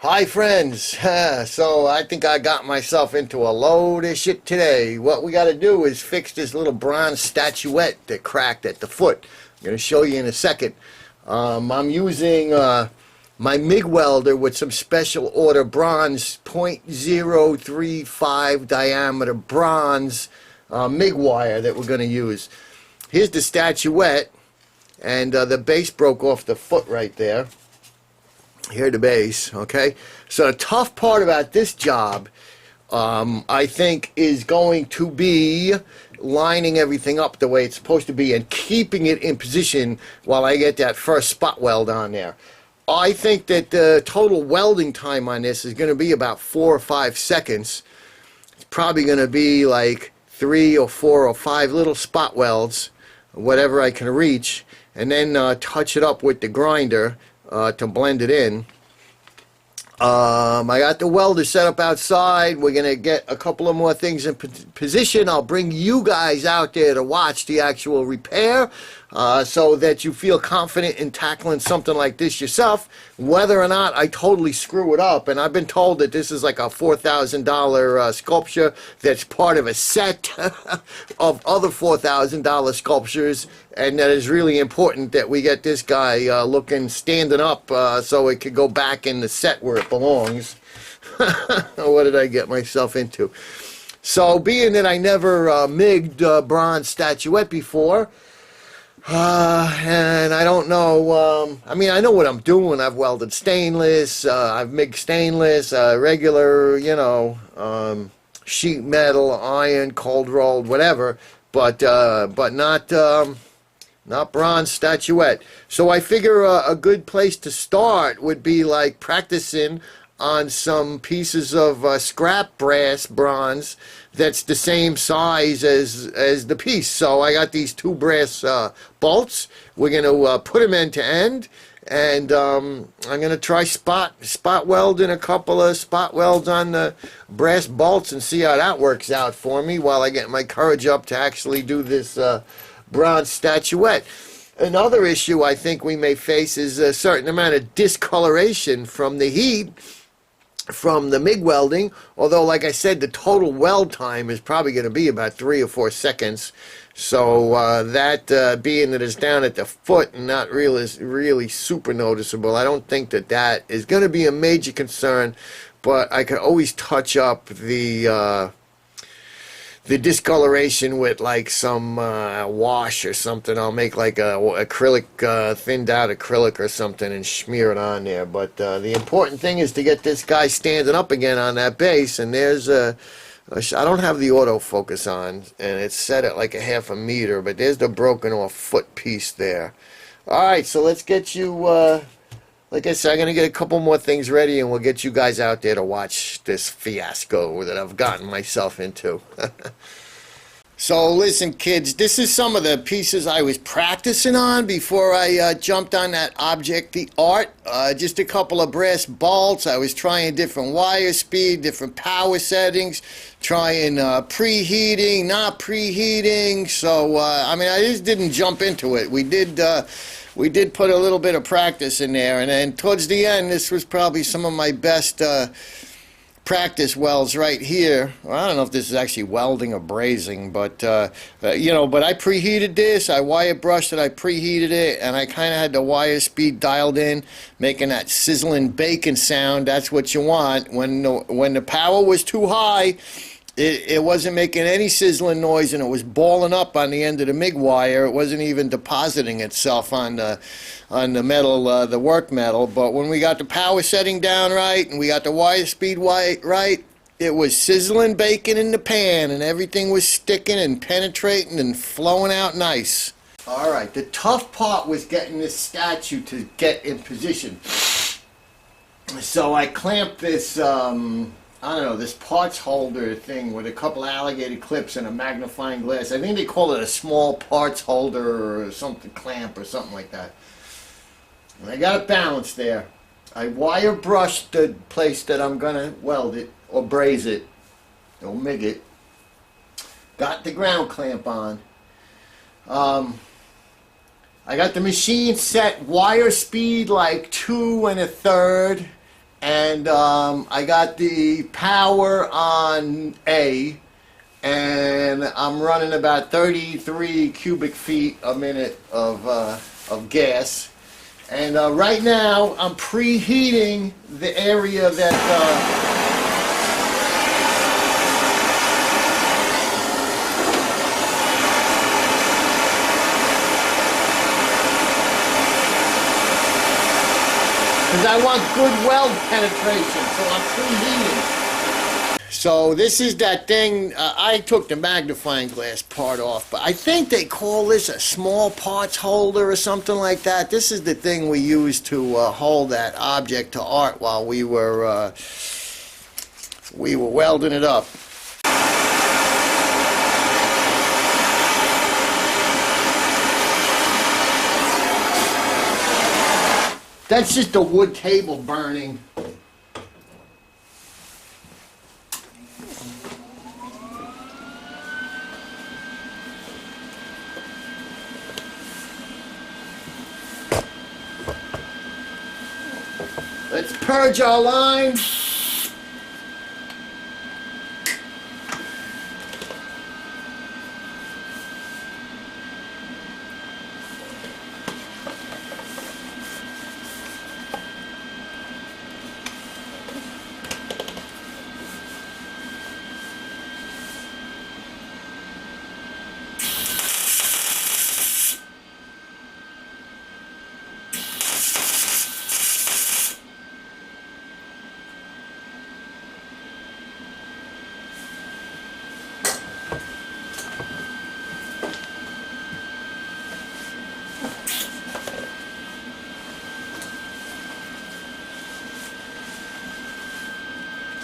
Hi friends, so I think I got myself into a load of shit today. What we got to do is fix this little bronze statuette that cracked at the foot. I'm going to show you in a second. I'm using my MIG welder with some special order bronze .035 diameter bronze MIG wire that we're going to use. Here's the statuette, and the base broke off the foot right there. Here the base, okay? So the tough part about this job, I think, is going to be lining everything up the way it's supposed to be and keeping it in position while I get that first spot weld on there. I think that the total welding time on this is going to be about 4 or 5 seconds. It's probably going to be like 3 or 4 or 5 little spot welds, whatever I can reach, and then touch it up with the grinder to blend it in. I got the welder set up outside. We're going to get a couple of more things in position. I'll bring you guys out there to watch the actual repair so that you feel confident in tackling something like this yourself, whether or not I totally screw it up. And I've been told that this is like a $4,000 sculpture that's part of a set of other $4,000 sculptures, and that is really important that we get this guy looking, standing up so it could go back in the set where it belongs. What did I get myself into? So, being that I never MIG'd bronze statuette before, and I don't know, I mean, I know what I'm doing. I've welded stainless, I've MIG'd stainless, regular, you know, sheet metal, iron, cold rolled, whatever, but not bronze statuette. So I figure a good place to start would be like practicing on some pieces of scrap brass bronze that's the same size as the piece. So I got these 2 brass bolts. We're going to put them end to end, and I'm going to try spot welding a couple of spot welds on the brass bolts and see how that works out for me while I get my courage up to actually do this bronze statuette. Another issue I think we may face is a certain amount of discoloration from the heat from the MIG welding, although like I said, the total weld time is probably going to be about 3 or 4 seconds. So that being that it's down at the foot and not really super noticeable, I don't think that is going to be a major concern, but I could always touch up the discoloration with like some wash or something. I'll make like a acrylic, thinned out acrylic or something and smear it on there. But the important thing is to get this guy standing up again on that base. And there's I don't have the autofocus on, and it's set at like a ½ meter, but there's the broken off foot piece there. Alright, so let's get you like I said, I'm going to get a couple more things ready, and we'll get you guys out there to watch this fiasco that I've gotten myself into. So listen, kids, this is some of the pieces I was practicing on before I jumped on that object, the art. Just a couple of brass bolts. I was trying different wire speed, different power settings, trying preheating, not preheating. So, I mean, I just didn't jump into it. We did put a little bit of practice in there, and then towards the end, this was probably some of my best practice welds right here. Well, I don't know if this is actually welding or brazing, but you know, but I preheated this, I wire brushed it, I preheated it, and I kind of had the wire speed dialed in, making that sizzling bacon sound. That's what you want. When the power was too high, it wasn't making any sizzling noise, and it was balling up on the end of the MIG wire. It wasn't even depositing itself on the metal, the work metal. But when we got the power setting down right and we got the wire speed right, it was sizzling bacon in the pan, and everything was sticking and penetrating and flowing out nice. Alright, the tough part was getting this statue to get in position. So I clamped this I don't know, this parts holder thing with a couple alligator clips and a magnifying glass. I think they call it a small parts holder or something, clamp or something like that. And I got it balanced there. I wire brushed the place that I'm going to weld it or braze it or MIG it. Got the ground clamp on. I got the machine set wire speed like 2 1/3. and I got the power on A, and I'm running about 33 cubic feet a minute of gas. And right now I'm preheating the area that because I want good weld penetration, so I'm preheating. So this is that thing, I took the magnifying glass part off, but I think they call this a small parts holder or something like that. This is the thing we used to hold that object to art while we were welding it up. That's just a wood table burning. Let's purge our line.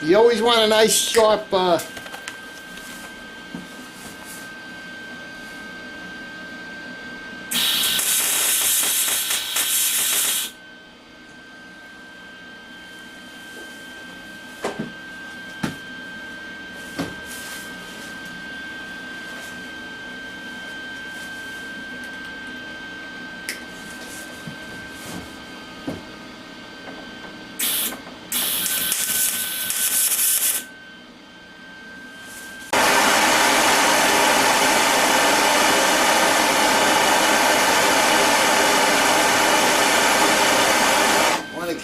You always want a nice sharp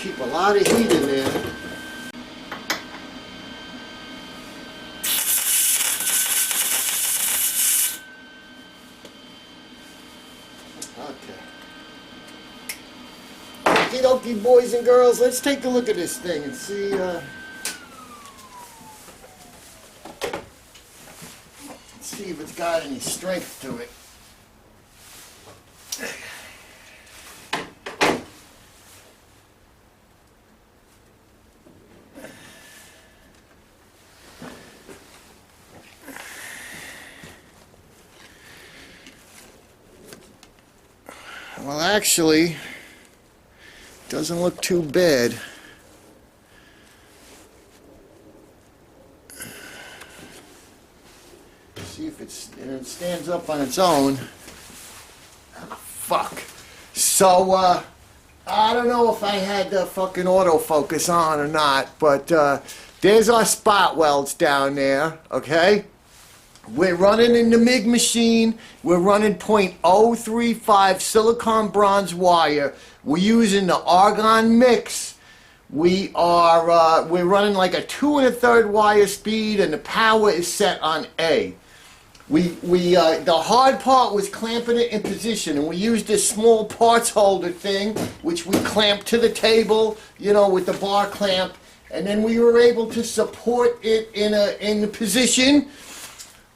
keep a lot of heat in there. Okay. Okie dokie, boys and girls, let's take a look at this thing and see if it's got any strength to it. Well, actually, doesn't look too bad. See if it stands up on its own. Oh, fuck. So, I don't know if I had the fucking autofocus on or not, but there's our spot welds down there, okay? We're running in the MIG machine. We're running .035 silicon bronze wire. We're using the argon mix. We're running like a 2 1/3 wire speed, and the power is set on A. The hard part was clamping it in position, and we used this small parts holder thing, which we clamped to the table, you know, with the bar clamp, and then we were able to support it in a position.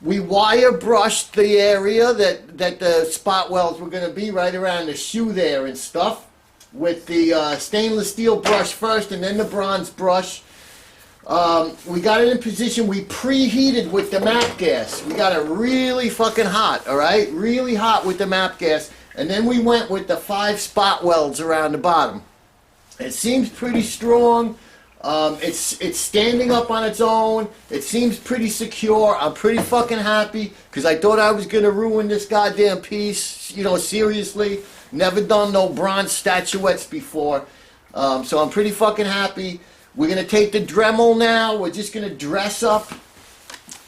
We wire brushed the area that the spot welds were going to be right around the shoe there and stuff with the stainless steel brush first and then the bronze brush. We got it in position. We preheated with the MAP gas. We got it really fucking hot, all right? Really hot with the MAP gas. And then we went with the 5 spot welds around the bottom. It seems pretty strong. It's standing up on its own. It seems pretty secure. I'm pretty fucking happy because I thought I was going to ruin this goddamn piece, you know, seriously. Never done no bronze statuettes before. So I'm pretty fucking happy. We're going to take the Dremel now. We're just going to dress up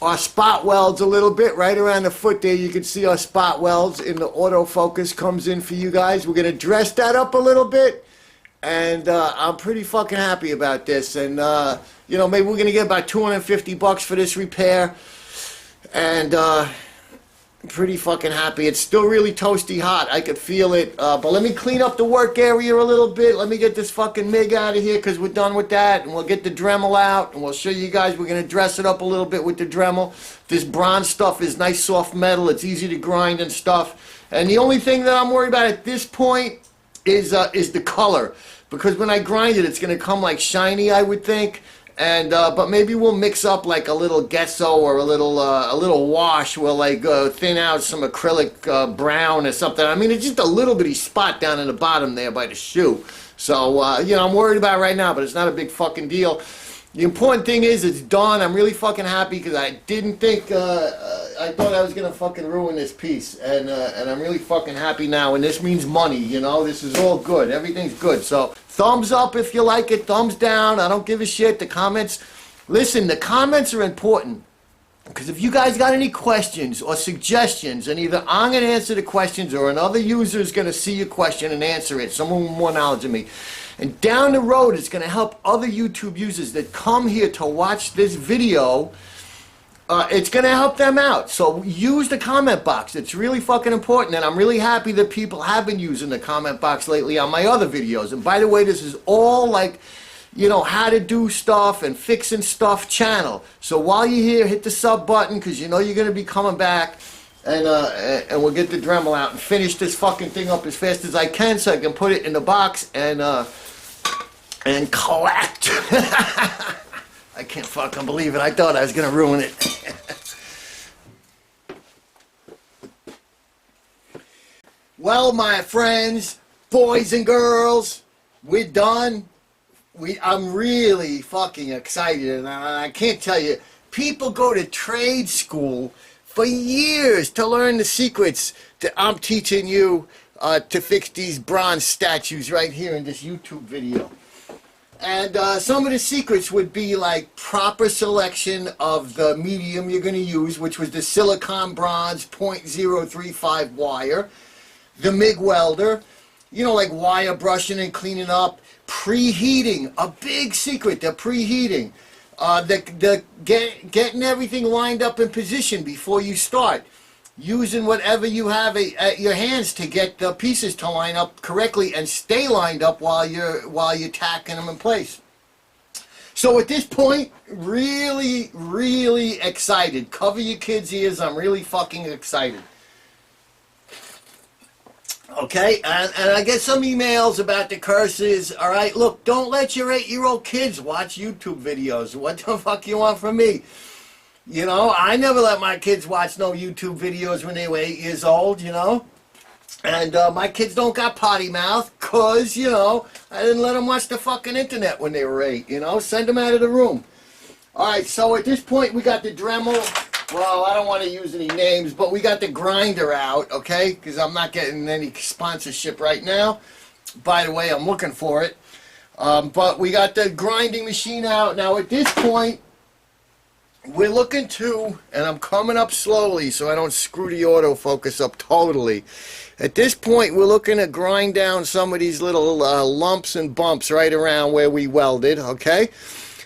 our spot welds a little bit. Right around the foot there, you can see our spot welds in the autofocus comes in for you guys. We're going to dress that up a little bit. And I'm pretty fucking happy about this. And, you know, maybe we're going to get about $250 for this repair. And I'm pretty fucking happy. It's still really toasty hot. I could feel it. But let me clean up the work area a little bit. Let me get this fucking MIG out of here because we're done with that. And we'll get the Dremel out. And we'll show you guys. We're going to dress it up a little bit with the Dremel. This bronze stuff is nice soft metal. It's easy to grind and stuff. And the only thing that I'm worried about at this point is the color. Because when I grind it, it's going to come like shiny, I would think. And but maybe we'll mix up like a little gesso or a little wash. We'll like thin out some acrylic brown or something. I mean, it's just a little bitty spot down in the bottom there by the shoe. So you know, I'm worried about it right now, but it's not a big fucking deal. The important thing is it's done. I'm really fucking happy because I didn't think, I thought I was going to fucking ruin this piece. And I'm really fucking happy now. And this means money, you know. This is all good. Everything's good. So thumbs up if you like it. Thumbs down. I don't give a shit. The comments. Listen, the comments are important. Because if you guys got any questions or suggestions, and either I'm going to answer the questions or another user is going to see your question and answer it, someone with more knowledge than me. And down the road, it's going to help other YouTube users that come here to watch this video. It's going to help them out. So use the comment box. It's really fucking important. And I'm really happy that people have been using the comment box lately on my other videos. And by the way, this is all like, you know, how to do stuff and fixing stuff channel. So while you're here, hit the sub button because you know you're going to be coming back. And we'll get the Dremel out and finish this fucking thing up as fast as I can so I can put it in the box and collect. I can't fucking believe it. I thought I was going to ruin it. Well, my friends, boys and girls, we're done. I'm really fucking excited, and I can't tell you, people go to trade school for years to learn the secrets that I'm teaching you to fix these bronze statues right here in this YouTube video. And some of the secrets would be like proper selection of the medium you're going to use, which was the silicon bronze .035 wire, the MIG welder, you know, like wire brushing and cleaning up, preheating, a big secret, the preheating. Getting everything lined up in position before you start. Using whatever you have at your hands to get the pieces to line up correctly and stay lined up while you're tacking them in place. So at this point, really, really excited. Cover your kids' ears. I'm really fucking excited. Okay, and I get some emails about the curses. All right, look, don't let your 8-year-old kids watch YouTube videos. What the fuck you want from me? You know, I never let my kids watch no YouTube videos when they were 8 years old, you know. And my kids don't got potty mouth because, you know, I didn't let them watch the fucking internet when they were 8, you know. Send them out of the room. All right, so at this point, we got the Dremel. Well, I don't want to use any names, but we got the grinder out, okay? Because I'm not getting any sponsorship right now. By the way, I'm looking for it. But we got the grinding machine out. Now, at this point, we're looking to, and I'm coming up slowly so I don't screw the autofocus up totally. At this point, we're looking to grind down some of these little lumps and bumps right around where we welded, okay?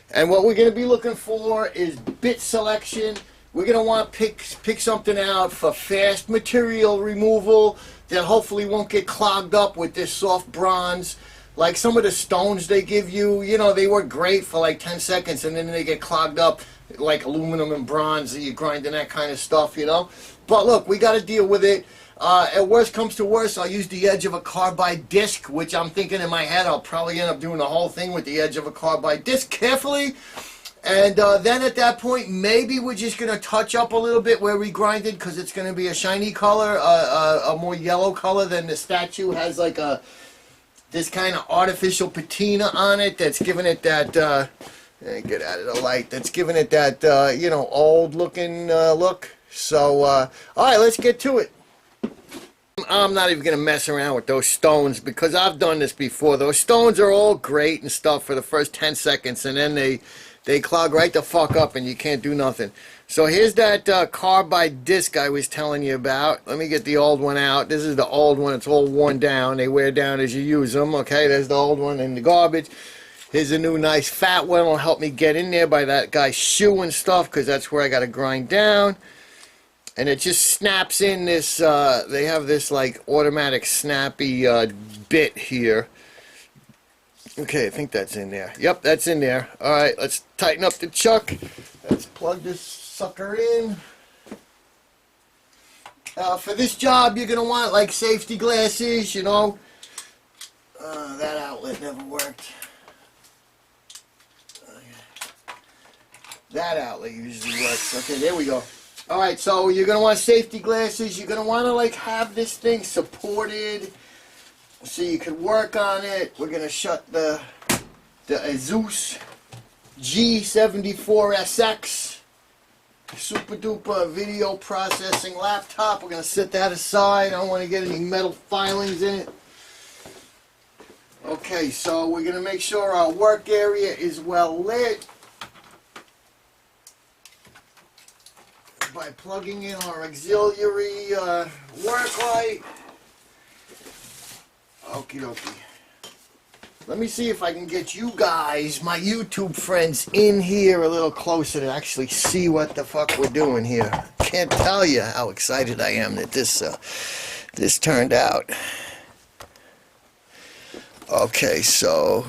And what we're going to be looking for is bit selection. We're going to want to pick something out for fast material removal that hopefully won't get clogged up with this soft bronze. Like some of the stones they give you, you know, they work great for like 10 seconds and then they get clogged up like aluminum and bronze. You're grinding that kind of stuff, you know. But look, we got to deal with it. At worst comes to worst, I'll use the edge of a carbide disc, which I'm thinking in my head I'll probably end up doing the whole thing with the edge of a carbide disc carefully. And then at that point, maybe we're just going to touch up a little bit where we grinded because it's going to be a shiny color, a more yellow color than the statue has like this kind of artificial patina on it that's giving it that, get out of the light, that's giving it that, you know, old looking look. So, all right, let's get to it. I'm not even gonna mess around with those stones because I've done this before. Those stones are all great and stuff for the first 10 seconds, and then they clog right the fuck up and you can't do nothing. So here's that carbide disc I was telling you about. Let me get the old one out. This is the old one. It's all worn down. They wear down as you use them. Okay, there's the old one in the garbage. Here's a new nice fat one. Will help me get in there by that guy's shoe and stuff because that's where I got to grind down. And it just snaps in this, they have this like automatic snappy bit here. Okay, I think that's in there. Yep, that's in there. Alright, let's tighten up the chuck. Let's plug this sucker in. For this job, you're going to want like safety glasses, you know. That outlet never worked. That outlet usually works. Okay, there we go. Alright, so you're going to want safety glasses. You're going to want to like have this thing supported so you can work on it. We're going to shut the Asus G74SX super duper video processing laptop. We're going to set that aside. I don't want to get any metal filings in it. Okay, so we're going to make sure our work area is well lit by plugging in our auxiliary work light. Okie dokie. Let me see if I can get you guys, my YouTube friends, in here a little closer to actually see what the fuck we're doing here. Can't tell you how excited I am that this turned out. Okay, so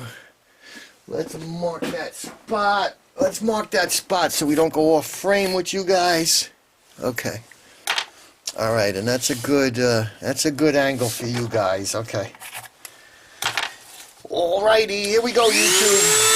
let's mark that spot. Let's mark that spot so we don't go off frame with you guys. Okay. All right, and that's a good angle for you guys. Okay. Alrighty, here we go, YouTube.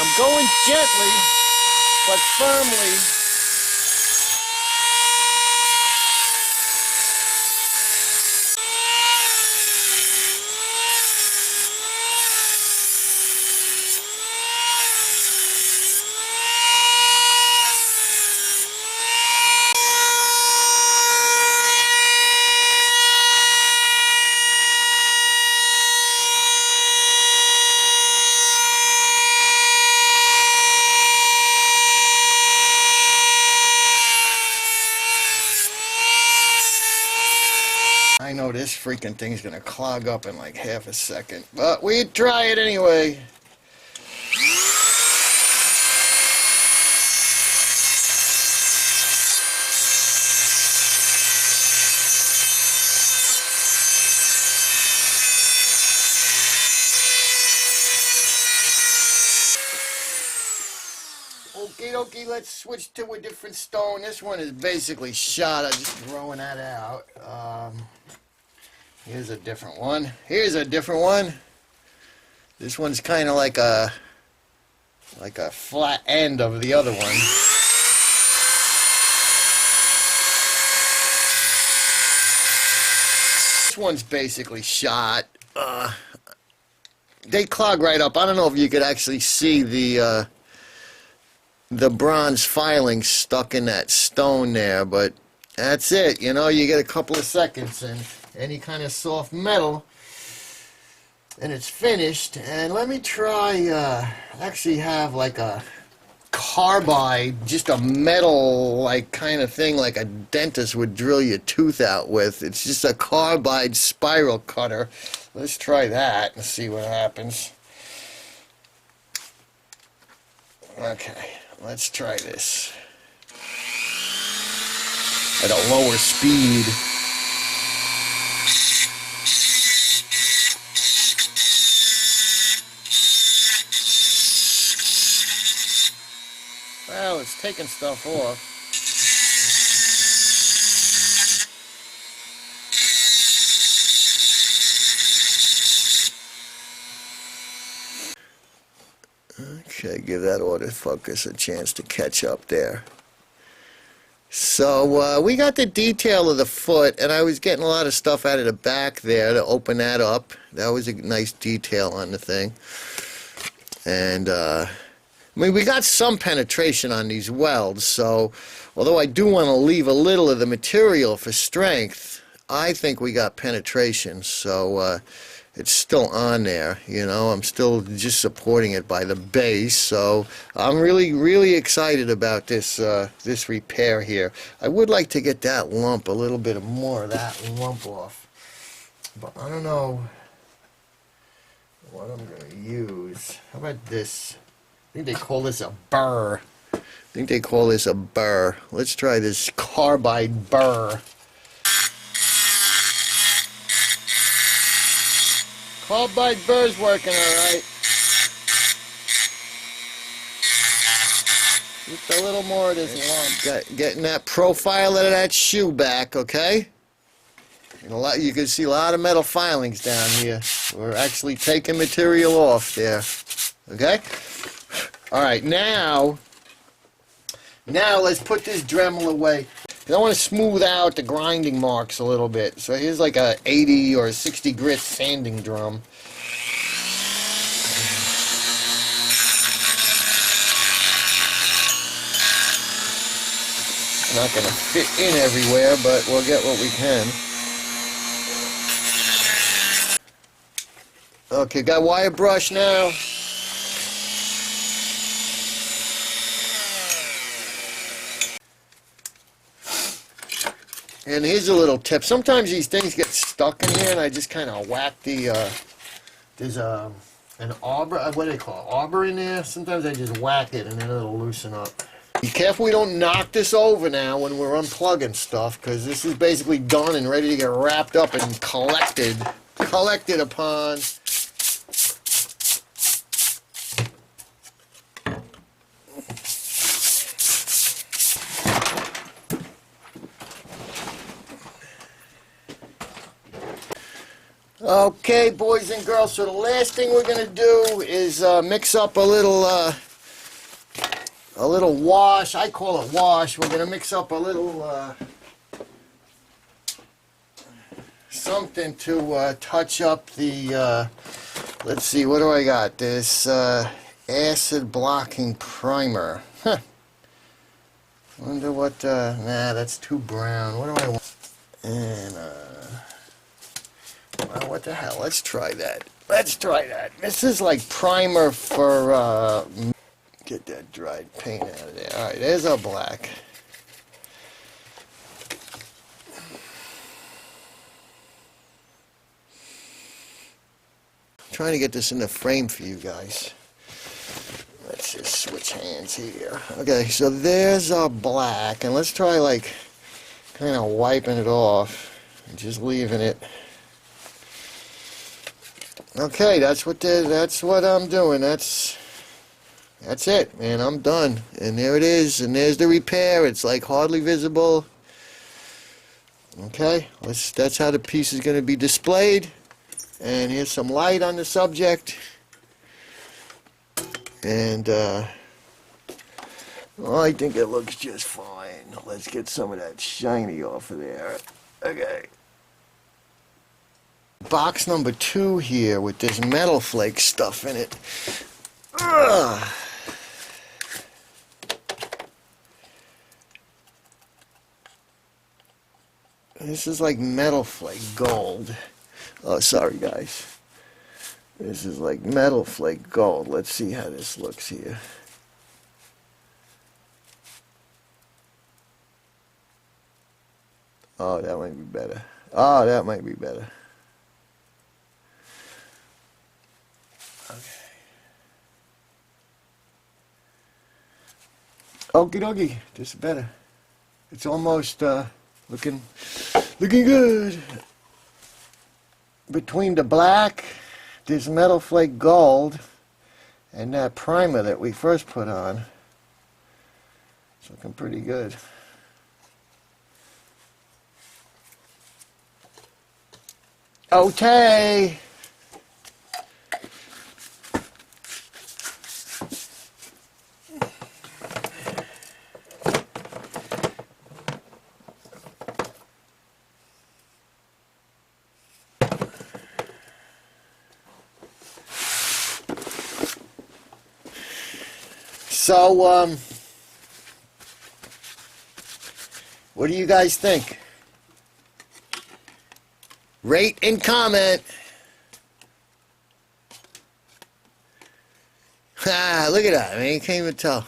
I'm going gently, but firmly. I know this freaking thing's gonna clog up in like half a second, but we'd try it anyway. Okie dokie, let's switch to a different stone. This one is basically shot. I'm just throwing that out. Here's a different one. Here's a different one. This one's kind of like a flat end of the other one. This one's basically shot. They clog right up. I don't know if you could actually see the bronze filing stuck in that stone there, but that's it. You know, you get a couple of seconds and any kind of soft metal and it's finished. And let me try actually have like a carbide, just a metal like kind of thing like a dentist would drill your tooth out with. It's just a carbide spiral cutter. Let's try that and see what happens. Okay, let's try this at a lower speed. Well, it's taking stuff off. Okay, give that autofocus a chance to catch up there. So we got the detail of the foot, and I was getting a lot of stuff out of the back there to open that up. That was a nice detail on the thing. And I mean, we got some penetration on these welds, so although I do want to leave a little of the material for strength, I think we got penetration, so it's still on there, you know. I'm still just supporting it by the base, so I'm really excited about this this repair here. I would like to get that lump, a little bit more of that lump off, but I don't know what I'm going to use. How about this? I think they call this a burr. Let's try this carbide burr. Carbide burr's working alright. Just a little more of this lump. Getting that profile out of that shoe back, okay? And you can see a lot of metal filings down here. We're actually taking material off there. Okay? Alright, now let's put this Dremel away. I want to smooth out the grinding marks a little bit. So here's like a 80 or 60 grit sanding drum. Not going to fit in everywhere, but we'll get what we can. Okay, got wire brush now. And here's a little tip. Sometimes these things get stuck in here, and I just kind of whack the, there's an arbor, what do they call it, arbor in there? Sometimes I just whack it, and then it'll loosen up. Be careful we don't knock this over now when we're unplugging stuff, because this is basically done and ready to get wrapped up and collected upon. Okay, boys and girls, so the last thing we're going to do is mix up a little wash. I call it wash. We're going to mix up a little something to touch up the, let's see, what do I got? This acid blocking primer. Huh. Wonder what, nah, that's too brown. What do I want? And, well, what the hell? Let's try that. This is like primer for, get that dried paint out of there. Alright, there's our black. I'm trying to get this in the frame for you guys. Let's just switch hands here. Okay, so there's our black, and let's try like kind of wiping it off and just leaving it. Okay, that's what I'm doing. That's it, man. I'm done. And there it is. And there's the repair. It's like hardly visible. Okay, that's how the piece is going to be displayed. And here's some light on the subject. And well, I think it looks just fine. Let's get some of that shiny off of there. Okay. Box number 2 here with this metal flake stuff in it. Ugh. This is like metal flake gold. Oh, sorry guys. This is like metal flake gold. Let's see how this looks here. Oh, that might be better. Oh, that might be better. Okie dokie, this is better. It's almost looking good. Between the black, this metal flake gold, and that primer that we first put on, it's looking pretty good. Okay. So, what do you guys think? Rate and comment. Ah, look at that. I mean, you can't even tell.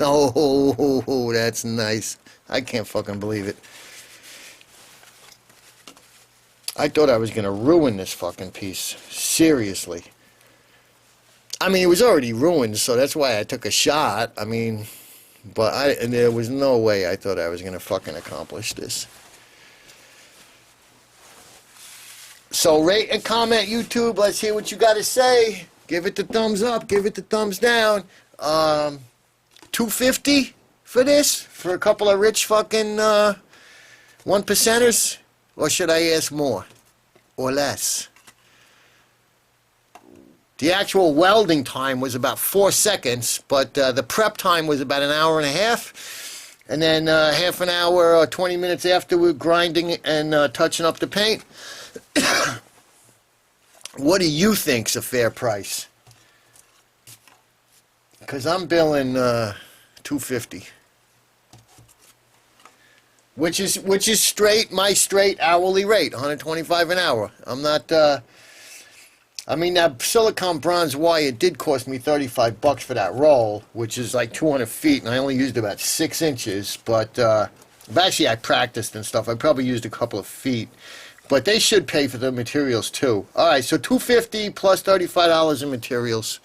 Oh, that's nice. I can't fucking believe it. I thought I was going to ruin this fucking piece. Seriously. I mean, it was already ruined, so that's why I took a shot. I mean, but there was no way I thought I was going to fucking accomplish this. So rate and comment, YouTube. Let's hear what you got to say. Give it the thumbs up. Give it the thumbs down. $250 for this? For a couple of rich fucking one percenters? Or should I ask more? Or less? The actual welding time was about 4 seconds, but the prep time was about an hour and a half. And then half an hour or 20 minutes after we were grinding and touching up the paint. What do you think's a fair price? Because I'm billing $250, which is straight my straight hourly rate, $125 an hour. I'm not. I mean, that silicone bronze wire did cost me $35 for that roll, which is like 200 feet, and I only used about 6 inches. But actually, I practiced and stuff. I probably used a couple of feet, but they should pay for the materials too. All right, so $250 plus $35 in materials.